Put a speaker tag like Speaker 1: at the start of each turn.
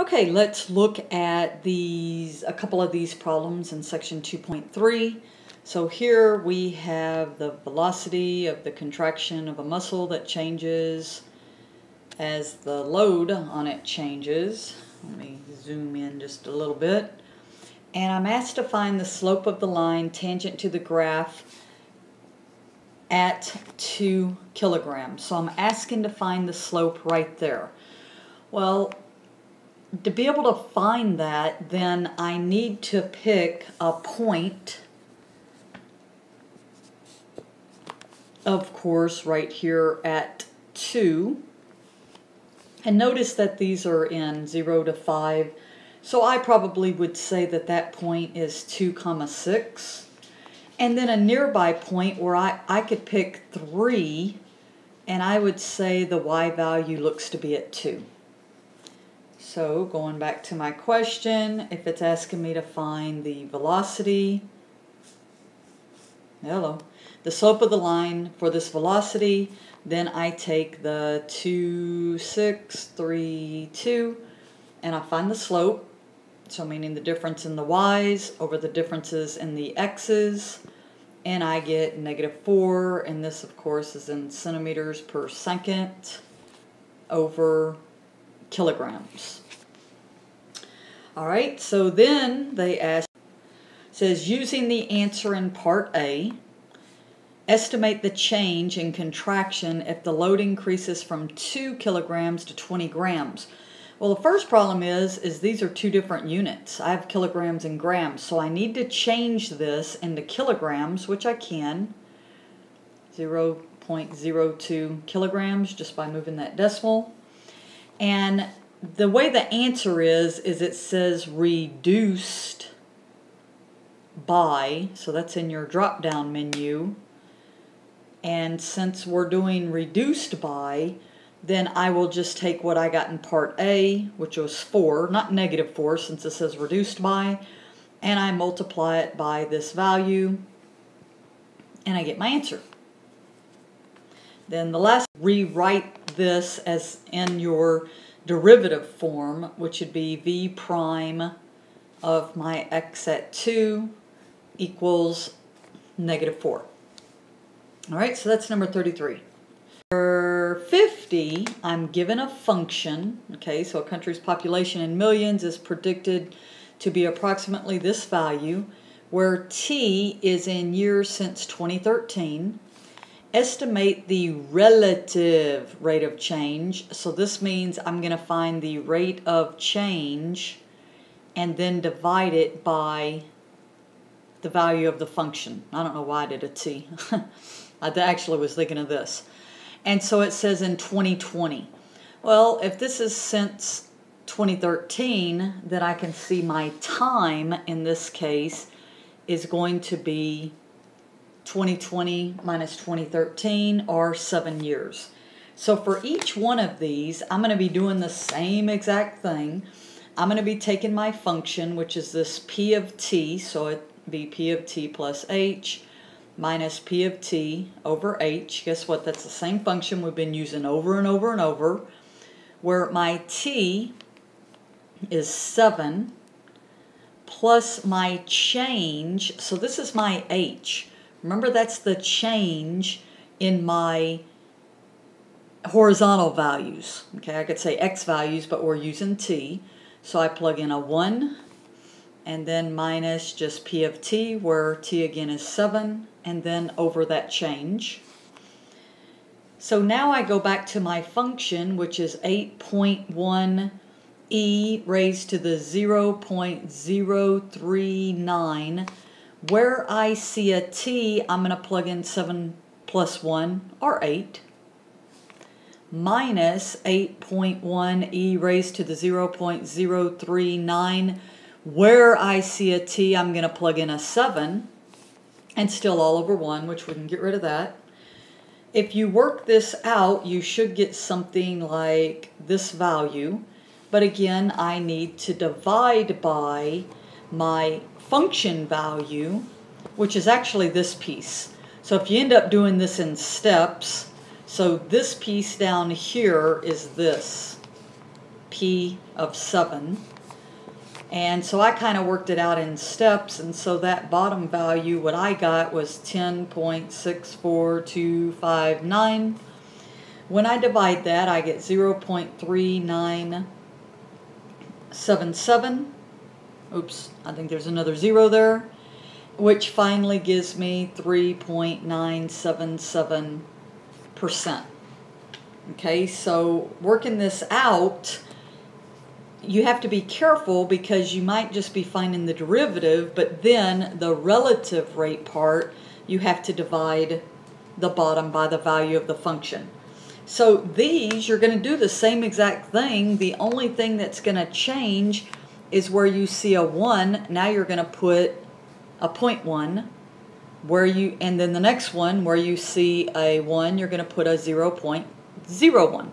Speaker 1: Okay, let's look at a couple of these problems in section 2.3. So here we have the velocity of the contraction of a muscle that changes as the load on it changes. Let me zoom in just a little bit. And I'm asked to find the slope of the line tangent to the graph at 2 kilograms. So I'm asking to find the slope right there. Well, to be able to find that, then I need to pick a point, of course, right here at 2. And notice that these are in 0 to 5. So I probably would say that that point is 2, 6. And then a nearby point where I could pick 3, and I would say the y value looks to be at 2. So going back to my question, if it's asking me to find the velocity, the slope of the line for this velocity, then I take the 2, 6, 3, 2, and I find the slope, so meaning the difference in the y's over the differences in the x's, and I get -4, and this of course is in centimeters per second over kilograms. Alright, so then they ask, says using the answer in part A, estimate the change in contraction if the load increases from 2 kilograms to 20 grams. Well, the first problem is these are two different units. I have kilograms and grams, so I need to change this into kilograms, which I can. 0.02 kilograms just by moving that decimal. And the way the answer is it says reduced by, so that's in your drop-down menu. And since we're doing reduced by, then I will just take what I got in part A, which was 4, not -4 since it says reduced by, and I multiply it by this value, and I get my answer. Then the last, rewrite this as in your derivative form, which would be v prime of my x at 2 equals -4. Alright, so that's number 33. For 50, I'm given a function, okay, so a country's population in millions is predicted to be approximately this value, where t is in years since 2013. Estimate the relative rate of change. So this means I'm going to find the rate of change and then divide it by the value of the function. I don't know why I did a t. I actually was thinking of this. And so it says in 2020. Well, if this is since 2013, then I can see my time in this case is going to be 2020 minus 2013, or 7 years. So for each one of these, I'm going to be doing the same exact thing. I'm going to be taking my function, which is this p of t, so it'd be p of t plus h minus p of t over h. Guess what? That's the same function we've been using over and over and over, where my t is 7 plus my change, so this is my h. Remember, that's the change in my horizontal values. Okay, I could say x values, but we're using t. So I plug in a 1, and then minus just p of t, where t again is 7, and then over that change. So now I go back to my function, which is 8.1 e raised to the 0.039. Where I see a t, I'm going to plug in 7 plus 1, or 8, minus 8.1 e raised to the 0.039. Where I see a t, I'm going to plug in a 7, and still all over 1, which we can get rid of that. If you work this out, you should get something like this value. But again, I need to divide by my function value, which is actually this piece. So if you end up doing this in steps, so this piece down here is this. P of 7. And so I kind of worked it out in steps, and so that bottom value, what I got was 10.64259. When I divide that, I get 0.3977. Oops, I think there's another 0 there, which finally gives me 3.977%. Okay, so working this out, you have to be careful because you might just be finding the derivative, but then the relative rate part, you have to divide the bottom by the value of the function. So these, you're going to do the same exact thing. The only thing that's going to change is where you see a 1, now you're going to put a 0.1, and then the next one where you see a 1, you're going to put a 0.01.